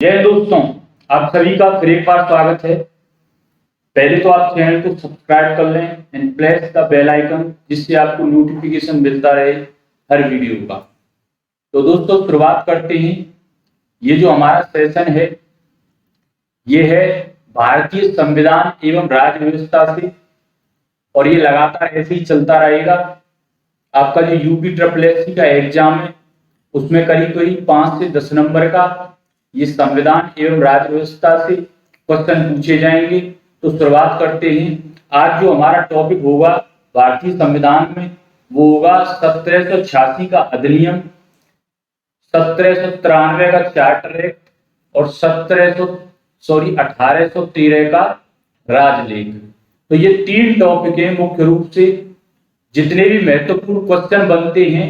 जय दोस्तों, आप सभी का फिर एक बार स्वागत है। पहले तो आप चैनल को सब्सक्राइब कर लें and press the bell icon, जिससे आपको नोटिफिकेशन मिलता रहे हर वीडियो का। तो दोस्तों शुरुआत करते हैं। ये जो हमारा सेशन है ये है भारतीय संविधान एवं राज्य व्यवस्था से, और ये लगातार ऐसे ही चलता रहेगा। आपका जो यूपी ट्रिपल एससी का एग्जाम है उसमें करीब करीब 5 से 10 नंबर का ये संविधान एवं राज्य व्यवस्था से क्वेश्चन पूछे जाएंगे। तो शुरुआत करते हैं। आज जो हमारा टॉपिक होगा भारतीय संविधान में वो होगा 1786 का अधिनियम, 1793 का चार्टर एक्ट और 1813 का राजलेख। तो ये 3 टॉपिक है मुख्य रूप से। जितने भी महत्वपूर्ण क्वेश्चन बनते हैं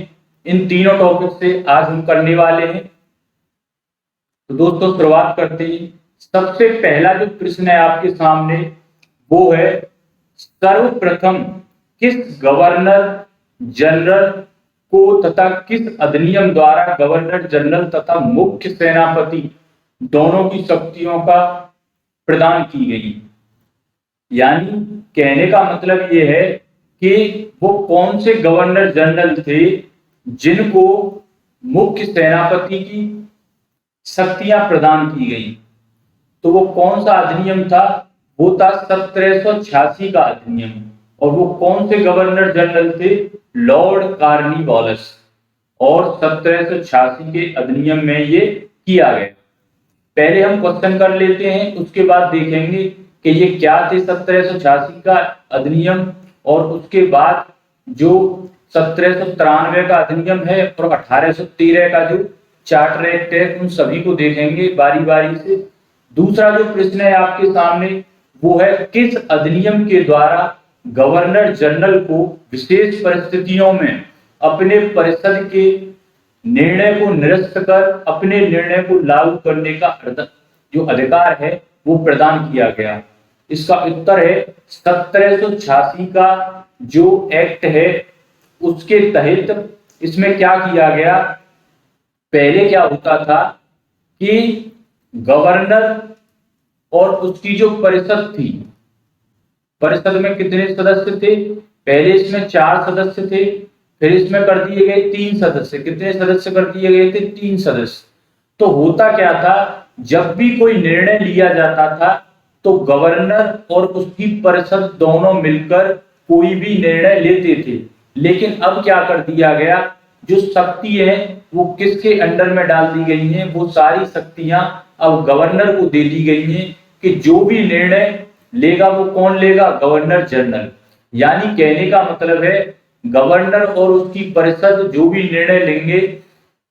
इन तीनों टॉपिक से आज हम करने वाले हैं। तो दोस्तों शुरुआत करते हैं। सबसे पहला जो प्रश्न है आपके सामने वो है, सर्वप्रथम किस गवर्नर जनरल को तथा किस अधिनियम द्वारा गवर्नर जनरल तथा मुख्य सेनापति दोनों की शक्तियों का प्रदान की गई। यानी कहने का मतलब ये है कि वो कौन से गवर्नर जनरल थे जिनको मुख्य सेनापति की शक्तियां प्रदान की गई। तो वो कौन सा अधिनियम था? वो था 1786 का अधिनियम। और वो कौन से गवर्नर जनरल थे? Lord Cornwallis. और 1786 के अधिनियम में ये किया गया। पहले हम क्वेश्चन कर लेते हैं, उसके बाद देखेंगे कि ये क्या थे 1786 का अधिनियम, और उसके बाद जो 1793 का अधिनियम है और 1813 का जो चार्टर एक्ट है उन सभी को देखेंगे बारी बारी से। दूसरा जो प्रश्न है आपके सामने वो है, किस अधिनियम के द्वारा गवर्नर जनरल को विशेष परिस्थितियों में अपने परिषद के निर्णय को निरस्त कर अपने निर्णय को लागू करने का जो अधिकार है वो प्रदान किया गया। इसका उत्तर है 1786 का जो एक्ट है उसके तहत इसमें क्या किया गया। पहले क्या होता था कि गवर्नर और उसकी जो परिषद थी, परिषद में कितने सदस्य थे? पहले इसमें 4 सदस्य थे, फिर इसमें कर दिए गए 3 सदस्य। कितने सदस्य कर दिए गए थे? 3 सदस्य। तो होता क्या था, जब भी कोई निर्णय लिया जाता था तो गवर्नर और उसकी परिषद दोनों मिलकर कोई भी निर्णय लेते थे। लेकिन अब क्या कर दिया गया, जो शक्ति है वो किसके अंडर में डाल दी गई है? वो सारी शक्तियां अब गवर्नर को दे दी गई हैं कि जो भी निर्णय लेगा वो कौन लेगा? Governor general. यानी कहने का मतलब है गवर्नर और उसकी परिषद जो भी निर्णय लेंगे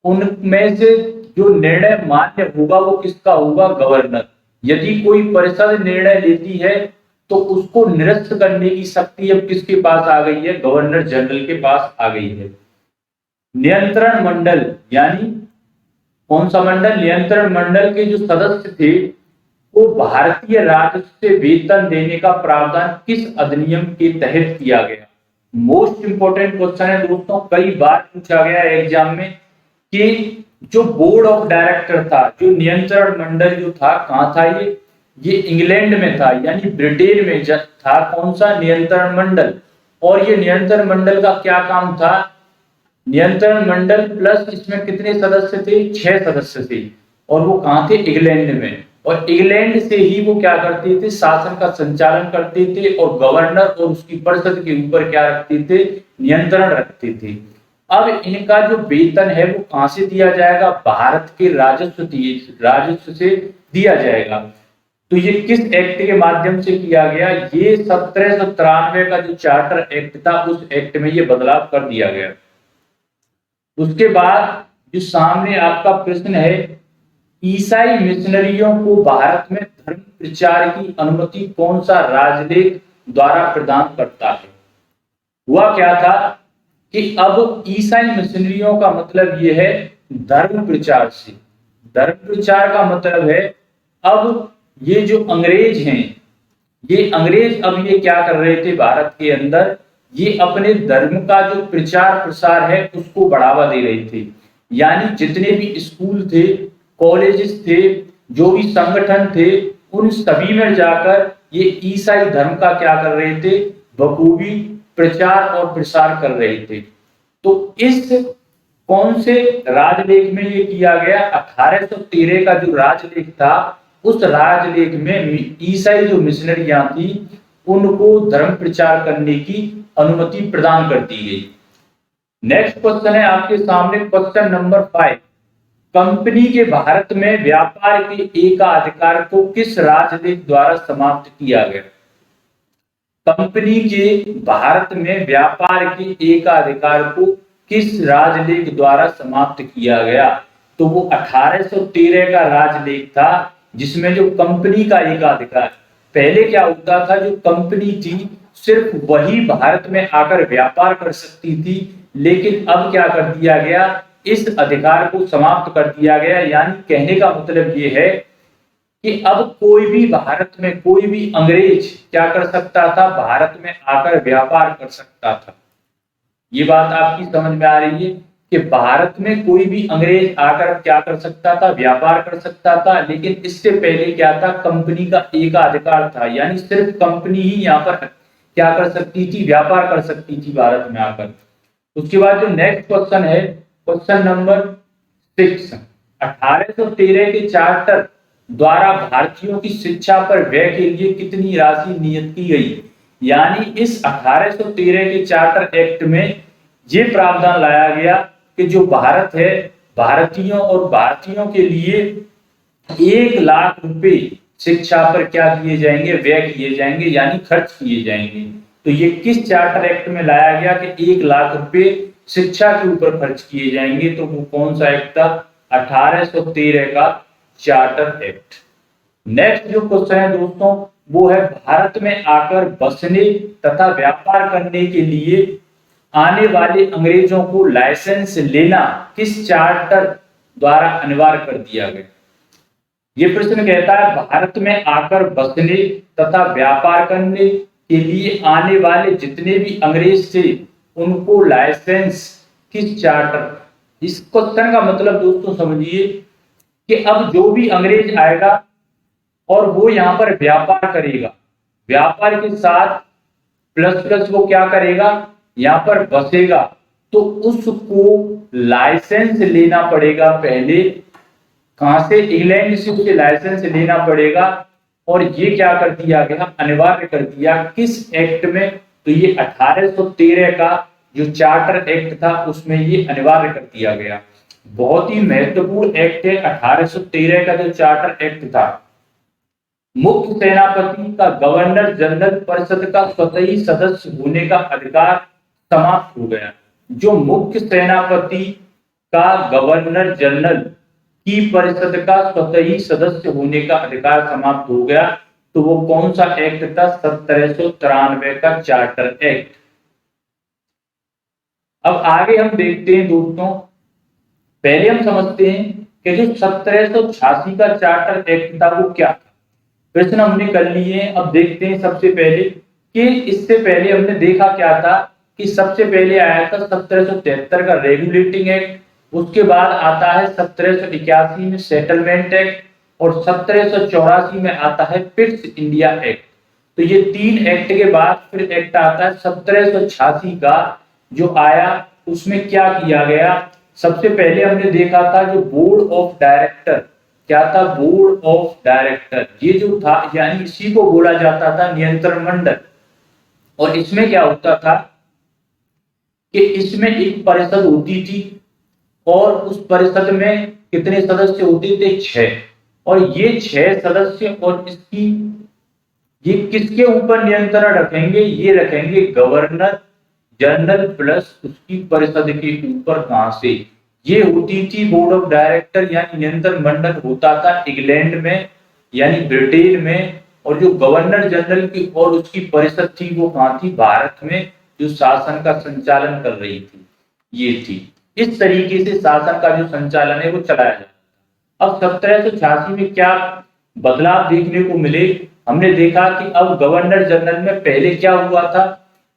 उनमें से जो निर्णय मान्य होगा वो किसका होगा? गवर्नर। यदि कोई परिषद निर्णय लेती है तो उसको निरस्त करने की शक्ति अब किसके पास आ गई है? गवर्नर जनरल के पास आ गई है। नियंत्रण मंडल, यानी कौन सा मंडल? नियंत्रण मंडल के जो सदस्य थे वो भारतीय राजस्व से वेतन देने का प्रावधान किस अधिनियम के तहत किया गया? मोस्ट इंपोर्टेंट क्वेश्चन है दोस्तों, कई बार पूछा गया एग्जाम में कि जो बोर्ड ऑफ डायरेक्टर था, जो नियंत्रण मंडल जो था, कहां था ये इंग्लैंड में था, यानी ब्रिटेन में था। कौन सा? नियंत्रण मंडल। और ये नियंत्रण मंडल का क्या काम था? नियंत्रण मंडल प्लस इसमें कितने सदस्य थे? 6 सदस्य थे। और वो कहां थे? इंग्लैंड में। और इंग्लैंड से ही वो क्या करते थे? शासन का संचालन करते थे और गवर्नर और उसकी परिषद के ऊपर क्या रखते थे? नियंत्रण रखते थे। अब इनका जो वेतन है वो कहां से दिया जाएगा? भारत के राजस्व से दिया जाएगा। तो ये किस एक्ट के माध्यम से किया गया? ये 1793 का जो चार्टर एक्ट था उस एक्ट में ये बदलाव कर दिया गया। उसके बाद जो सामने आपका प्रश्न है, ईसाई मिशनरियों को भारत में धर्म प्रचार की अनुमति कौन सा राजलेख द्वारा प्रदान करता है? हुआ क्या था कि अब ईसाई मिशनरियों का मतलब यह है धर्म प्रचार से। धर्म प्रचार का मतलब है अब ये जो अंग्रेज हैं, ये अंग्रेज अब ये क्या कर रहे थे भारत के अंदर? ये अपने धर्म का जो प्रचार प्रसार है उसको बढ़ावा दे रहे थे। यानी जितने भी स्कूल थे, कॉलेजेस थे, जो भी संगठन थे उन सभी में जाकर ये ईसाई धर्म का क्या कर रहे थे, बखूबी प्रचार और प्रसार कर रहे थे। तो इस कौन से राजलेख में ये किया गया, 1813 का जो राजलेख था, उस राजलेख में ईसाई जो मिशनरियां थी उनको धर्म प्रचार करने की अनुमति प्रदान कर दी गई। नेक्स्ट क्वेश्चन है आपके सामने, क्वेश्चन नंबर 5। कंपनी के भारत में व्यापार के एकाधिकार को किस राजलेख द्वारा समाप्त किया गया? कंपनी के भारत में व्यापार के एकाधिकार को किस राजलेख द्वारा समाप्त किया गया? तो वो 1813 का राजलेख था, जिसमें जो कंपनी का एकाधिकार, पहले क्या होता था, जो कंपनी थी सिर्फ वही भारत में आकर व्यापार कर सकती थी, लेकिन अब क्या कर दिया गया, इस अधिकार को समाप्त कर दिया गया। यानी कहने का मतलब ये है कि अब कोई भी भारत में, कोई भी अंग्रेज क्या कर सकता था, भारत में आकर व्यापार कर सकता था। ये बात आपकी समझ में आ रही है कि भारत में कोई भी अंग्रेज आकर क्या कर सकता था, व्यापार कर सकता था। लेकिन इससे पहले क्या था, कंपनी का एकाधिकार था, यानी सिर्फ कंपनी ही यहाँ पर क्या कर सकती थी, व्यापार कर सकती थी भारत में आकर। उसके बाद जो नेक्स्ट क्वेश्चन है, क्वेश्चन नंबर 6। 1813 के चार्टर द्वारा भारतीयों की शिक्षा पर व्यय के लिए कितनी राशि नियत की गई? यानी इस 1813 के चार्टर एक्ट में ये प्रावधान लाया गया कि जो भारत है, भारतीयों और भारतीयों के लिए 1 लाख रुपए शिक्षा पर क्या किए जाएंगे, व्यय किए जाएंगे, यानी खर्च किए जाएंगे। तो ये किस चार्टर एक्ट में लाया गया कि 1 लाख रुपए शिक्षा के ऊपर खर्च किए जाएंगे? तो वो कौन सा एक्ट था? 1813 का चार्टर एक्ट। नेक्स्ट जो क्वेश्चन है दोस्तों, वो है भारत में आकर बसने तथा व्यापार करने के लिए आने वाले अंग्रेजों को लाइसेंस लेना किस चार्टर द्वारा अनिवार्य कर दिया गया? ये प्रश्न कहता है भारत में आकर बसने तथा व्यापार करने के लिए आने वाले जितने भी अंग्रेज थे उनको लाइसेंस किस चार्टर। इस क्वेश्चन का मतलब दोस्तों समझिए कि अब जो भी अंग्रेज आएगा और वो यहाँ पर व्यापार करेगा, व्यापार के साथ प्लस प्लस वो क्या करेगा, यहाँ पर बसेगा, तो उसको लाइसेंस लेना पड़ेगा। पहले कहां से? इंग्लैंड से उसे लाइसेंस लेना पड़ेगा। और ये क्या कर दिया गया, अनिवार्य कर दिया किस एक्ट में? तो ये 1813 का जो चार्टर एक्ट था उसमें ये अनिवार्य कर दिया गया। बहुत ही महत्वपूर्ण एक्ट है 1813 का जो चार्टर एक्ट था। मुख्य सेनापति का गवर्नर जनरल परिषद का स्वतः सदस्य होने का अधिकार समाप्त हो गया। जो मुख्य सेनापति का गवर्नर जनरल की परिषद का स्वतः सदस्य होने का अधिकार समाप्त हो गया, तो वो कौन सा एक्ट था? 1793 का चार्टर एक्ट। अब आगे हम देखते हैं दोस्तों, पहले हम समझते हैं कि जो 1786 का चार्टर एक्ट था वो क्या था। प्रश्न हमने कर लिए हैं। अब देखते हैं सबसे पहले कि इससे पहले हमने देखा क्या था कि सबसे पहले आया था 1773 का रेगुलेटिंग एक्ट, उसके बाद आता है 1781 में सेटलमेंट एक्ट और 1784 में आता है पिट्स इंडिया एक्ट। तो ये 3 एक्ट के बाद फिर एक्ट आता है 1786 का जो आया, उसमें क्या किया गया? सबसे पहले हमने देखा था जो बोर्ड ऑफ डायरेक्टर, क्या था? Board of director. ये जो था यानी इसी को बोला जाता था नियंत्रण मंडल। और इसमें क्या होता था कि इसमें एक परिषद होती थी और उस परिषद में कितने सदस्य होते थे? 6। और ये 6 सदस्य और इसकी ये किसके ऊपर नियंत्रण रखेंगे? ये रखेंगे गवर्नर जनरल प्लस उसकी परिषद के ऊपर। कहां से? ये होती थी बोर्ड ऑफ डायरेक्टर, यानी नियंत्रण मंडल होता था इंग्लैंड में यानी ब्रिटेन में। और जो गवर्नर जनरल की और उसकी परिषद थी वो कहां थी? भारत में, जो शासन का संचालन कर रही थी ये थी। इस तरीके से शासन का जो संचालन है वो चलाया जाता। अब 1786 में क्या बदलाव देखने को मिले? हमने देखा कि अब गवर्नर जनरल में पहले क्या हुआ था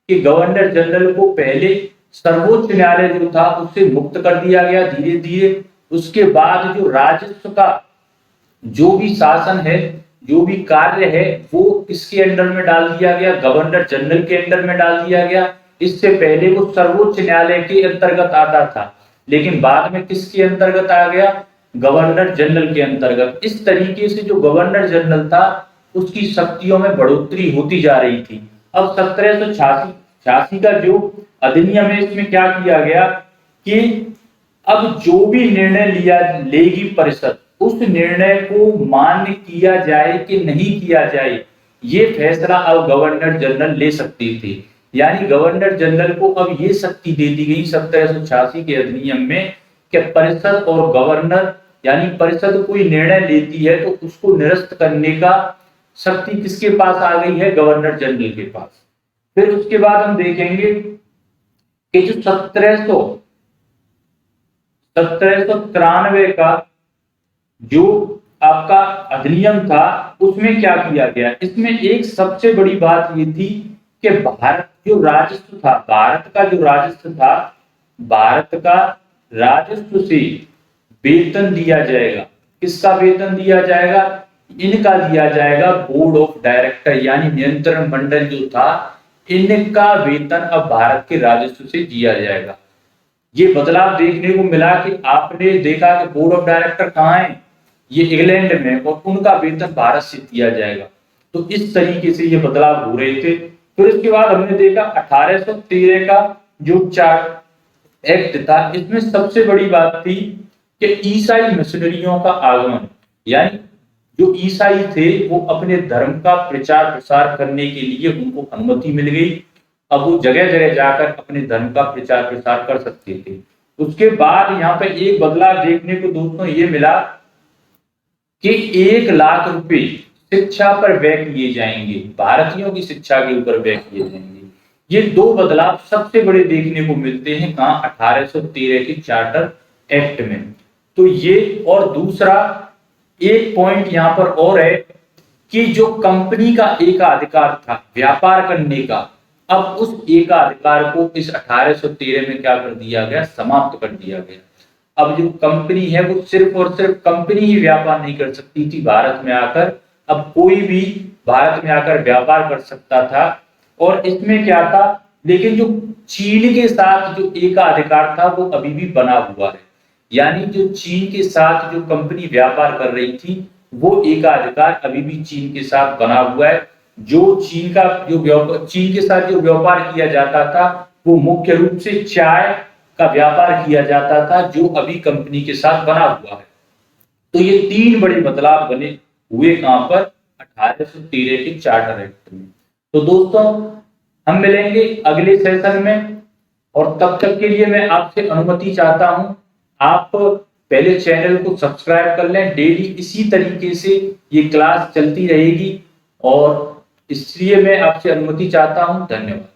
कि गवर्नर जनरल को पहले सर्वोच्च न्यायालय जो था उससे मुक्त कर दिया गया धीरे धीरे। उसके बाद जो राजस्व का जो भी शासन है, जो भी कार्य है, वो किसके अंडर में डाल दिया गया? गवर्नर जनरल के अंडर में डाल दिया गया। इससे पहले वो सर्वोच्च न्यायालय के अंतर्गत आता था, लेकिन बाद में किसके अंतर्गत आ गया? गवर्नर जनरल के अंतर्गत। इस तरीके से जो गवर्नर जनरल था उसकी शक्तियों में बढ़ोतरी होती जा रही थी। अब 1786 का जो अधिनियम है, इसमें क्या किया गया कि अब जो भी निर्णय लिया लेगी परिषद, उस निर्णय को मान्य किया जाए कि नहीं किया जाए, ये फैसला अब गवर्नर जनरल ले सकते थे। यानी गवर्नर जनरल को अब ये शक्ति दे दी गई 1786 के अधिनियम में कि परिषद और गवर्नर, यानी परिषद कोई निर्णय लेती है तो उसको निरस्त करने का शक्ति किसके पास आ गई है? गवर्नर जनरल के पास। फिर उसके बाद हम देखेंगे कि जो 1793 का जो आपका अधिनियम था, उसमें क्या किया गया? इसमें एक सबसे बड़ी बात ये थी कि भारत जो राजस्व था, भारत का जो राजस्व था, भारत का राजस्व से वेतन दिया जाएगा। किसका वेतन दिया जाएगा? इनका दिया जाएगा बोर्ड ऑफ डायरेक्टर, यानी नियंत्रण मंडल जो था, इनका वेतन अब भारत के राजस्व से दिया जाएगा। ये बदलाव देखने को मिला कि आपने देखा कि बोर्ड ऑफ डायरेक्टर कहाँ है? ये इंग्लैंड में, और उनका वेतन भारत से दिया जाएगा। तो इस तरीके से ये बदलाव हो रहे थे। फिर उसके बाद हमने देखा 1813 का जो चार्ट एक्ट था, इसमें सबसे बड़ी बात थी कि ईसाई मिशनरियों का आगमन, यानी जो ईसाई थे वो अपने धर्म का प्रचार प्रसार करने के लिए उनको अनुमति मिल गई। अब वो जगह जगह जाकर अपने धर्म का प्रचार प्रसार कर सकते थे। उसके बाद यहाँ पे एक बदलाव देखने को दोस्तों ये मिला कि 1 लाख रुपए शिक्षा पर व्यय किए जाएंगे, भारतीयों की शिक्षा के ऊपर व्यय किए जाएंगे। ये दो बदलाव सबसे बड़े देखने को मिलते हैं कहाँ? 1813 के चार्टर एक्ट में। तो ये, और दूसरा एक पॉइंट यहाँ पर और है कि जो कंपनी का एकाधिकार था व्यापार करने का, अब उस एकाधिकार को इस 1813 में क्या कर दिया गया? समाप्त कर दिया गया। अब जो कंपनी है वो सिर्फ और सिर्फ कंपनी ही व्यापार नहीं कर सकती थी भारत में आकर, अब कोई भी भारत में आकर व्यापार कर सकता था। और इसमें क्या था, लेकिन जो चीन के साथ जो एकाधिकार था वो अभी भी बना हुआ है। यानी जो चीन के साथ जो कंपनी व्यापार कर रही थी, वो एकाधिकार अभी भी चीन के साथ बना हुआ है। जो चीन के साथ जो व्यापार किया जाता था वो मुख्य रूप से चाय का व्यापार किया जाता था, जो अभी कंपनी के साथ बना हुआ है। तो ये 3 बड़े बदलाव बने हुए कहां पर? 1813 के चार्टर एक्ट में। तो दोस्तों हम मिलेंगे अगले सेशन में, और तब तक के लिए मैं आपसे अनुमति चाहता हूं, आप पहले चैनल को सब्सक्राइब कर लें। डेली इसी तरीके से ये क्लास चलती रहेगी, और इसलिए मैं आपसे अनुमति चाहता हूं। धन्यवाद।